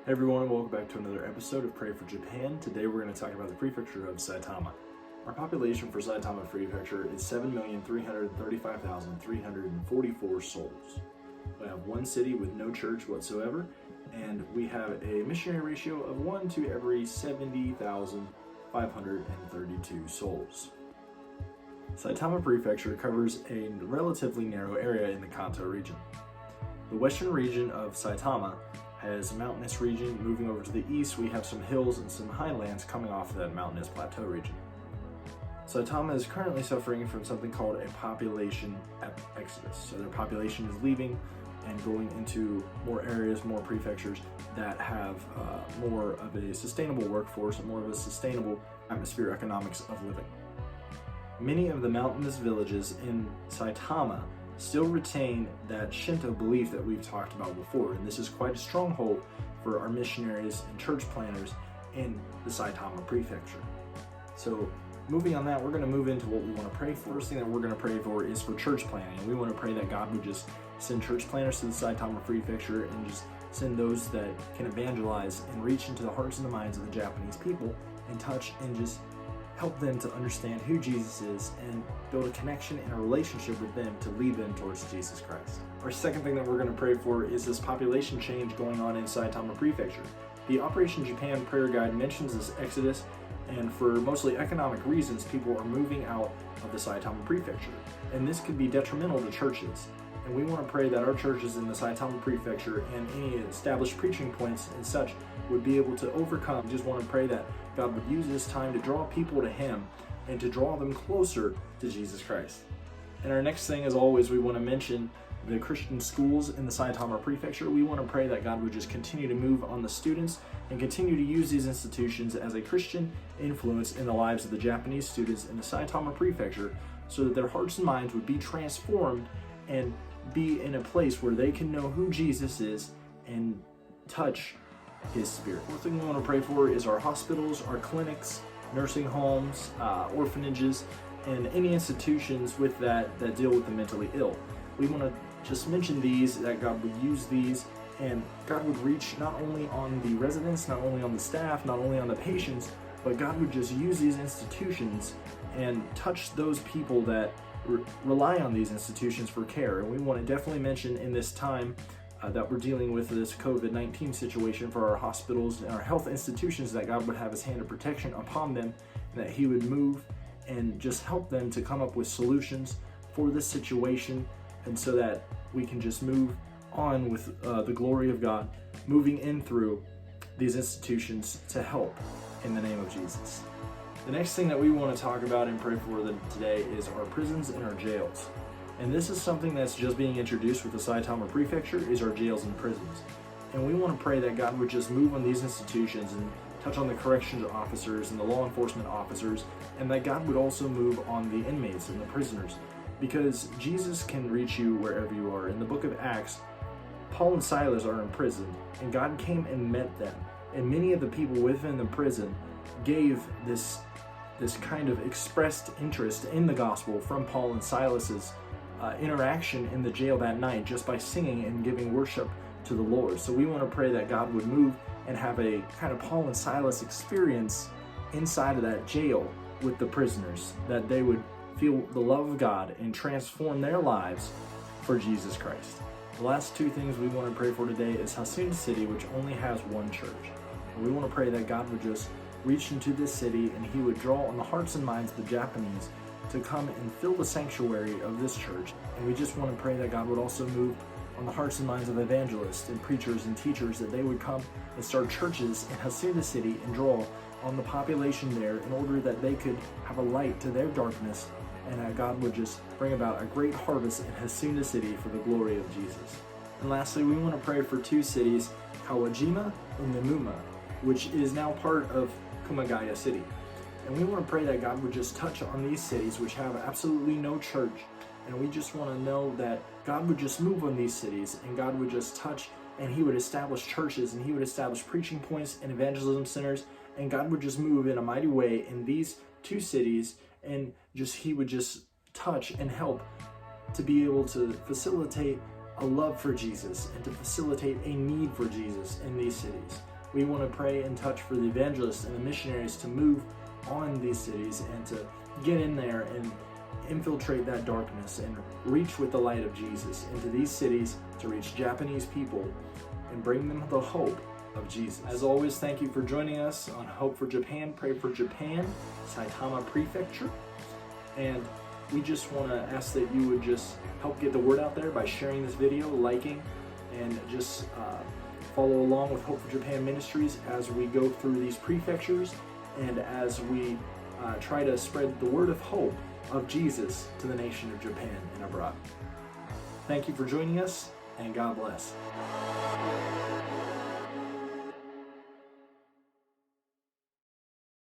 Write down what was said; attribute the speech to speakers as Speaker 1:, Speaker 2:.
Speaker 1: Hey everyone, and welcome back to another episode of Pray for Japan. Today we're going to talk about the prefecture of Saitama. Our population for Saitama Prefecture is 7,335,344 souls. We have one city with no church whatsoever, and we have a missionary ratio of 1 to every 70,532 souls. Saitama Prefecture covers a relatively narrow area in the Kanto region. The western region of Saitama has a mountainous region. Moving over to the east, we have some hills and some highlands coming off of that mountainous plateau region. Saitama is currently suffering from something called a population exodus. So their population is leaving and going into more areas, more prefectures that have more of a sustainable workforce and more of a sustainable atmosphere economics of living. Many of the mountainous villages in Saitama still retain that Shinto belief that we've talked about before, and this is quite a stronghold for our missionaries and church planners in the Saitama Prefecture. So moving on that, we're going to move into what we want to pray for. First thing that we're going to pray for is for church planning, and we want to pray that God would just send church planners to the Saitama Prefecture and just send those that can evangelize and reach into the hearts and the minds of the Japanese people and touch and just help them to understand who Jesus is and build a connection and a relationship with them to lead them towards Jesus Christ. Our second thing that we're going to pray for is this population change going on in Saitama Prefecture. The Operation Japan prayer guide mentions this exodus, and for mostly economic reasons, people are moving out of the Saitama Prefecture, and this could be detrimental to churches. And we want to pray that our churches in the Saitama Prefecture and any established preaching points and such would be able to overcome. We just want to pray that God would use this time to draw people to Him and to draw them closer to Jesus Christ. And our next thing, as always, we want to mention the Christian schools in the Saitama Prefecture. We want to pray that God would just continue to move on the students and continue to use these institutions as a Christian influence in the lives of the Japanese students in the Saitama Prefecture, so that their hearts and minds would be transformed and be in a place where they can know who Jesus is and touch His Spirit. One thing we want to pray for is our hospitals, our clinics, nursing homes, orphanages, and any institutions with that deal with the mentally ill. We want to just mention these, that God would use these, and God would reach not only on the residents, not only on the staff, not only on the patients, but God would just use these institutions and touch those people that rely on these institutions for care. And we want to definitely mention in this time that we're dealing with this COVID-19 situation for our hospitals and our health institutions, that God would have His hand of protection upon them, and that He would move and just help them to come up with solutions for this situation, and so that we can just move on with the glory of God, moving in through these institutions to help in the name of Jesus. The next thing that we want to talk about and pray for today is our prisons and our jails. And this is something that's just being introduced with the Saitama Prefecture, is our jails and prisons. And we want to pray that God would just move on these institutions and touch on the corrections officers and the law enforcement officers, and that God would also move on the inmates and the prisoners, because Jesus can reach you wherever you are. In the book of Acts, Paul and Silas are in prison, and God came and met them. And many of the people within the prison gave this kind of expressed interest in the gospel from Paul and Silas's interaction in the jail that night, just by singing and giving worship to the Lord. So we want to pray that God would move and have a kind of Paul and Silas experience inside of that jail with the prisoners, that they would feel the love of God and transform their lives for Jesus Christ. The last two things we want to pray for today is Hasuna City, which only has one church. And we want to pray that God would just reach into this city and He would draw on the hearts and minds of the Japanese to come and fill the sanctuary of this church. And we just want to pray that God would also move on the hearts and minds of evangelists and preachers and teachers, that they would come and start churches in Hasuna City and draw on the population there in order that they could have a light to their darkness, and that God would just bring about a great harvest in Hasuna City for the glory of Jesus. And lastly, we want to pray for two cities, Kawajima and Nemuma, which is now part of Kumagaya City. And we want to pray that God would just touch on these cities which have absolutely no church. And we just want to know that God would just move on these cities, and God would just touch, and He would establish churches, and He would establish preaching points and evangelism centers, and God would just move in a mighty way in these two cities, and He would just touch and help to be able to facilitate a love for Jesus and to facilitate a need for Jesus in these cities. We want to pray and touch for the evangelists and the missionaries to move on these cities and to get in there and infiltrate that darkness and reach with the light of Jesus into these cities to reach Japanese people and bring them the hope of Jesus. As always, thank you for joining us on Hope for Japan, Pray for Japan, Saitama Prefecture. And we just want to ask that you would just help get the word out there by sharing this video, liking, and just follow along with Hope for Japan Ministries as we go through these prefectures and as we try to spread the word of hope of Jesus to the nation of Japan and abroad. Thank you for joining us, and God bless.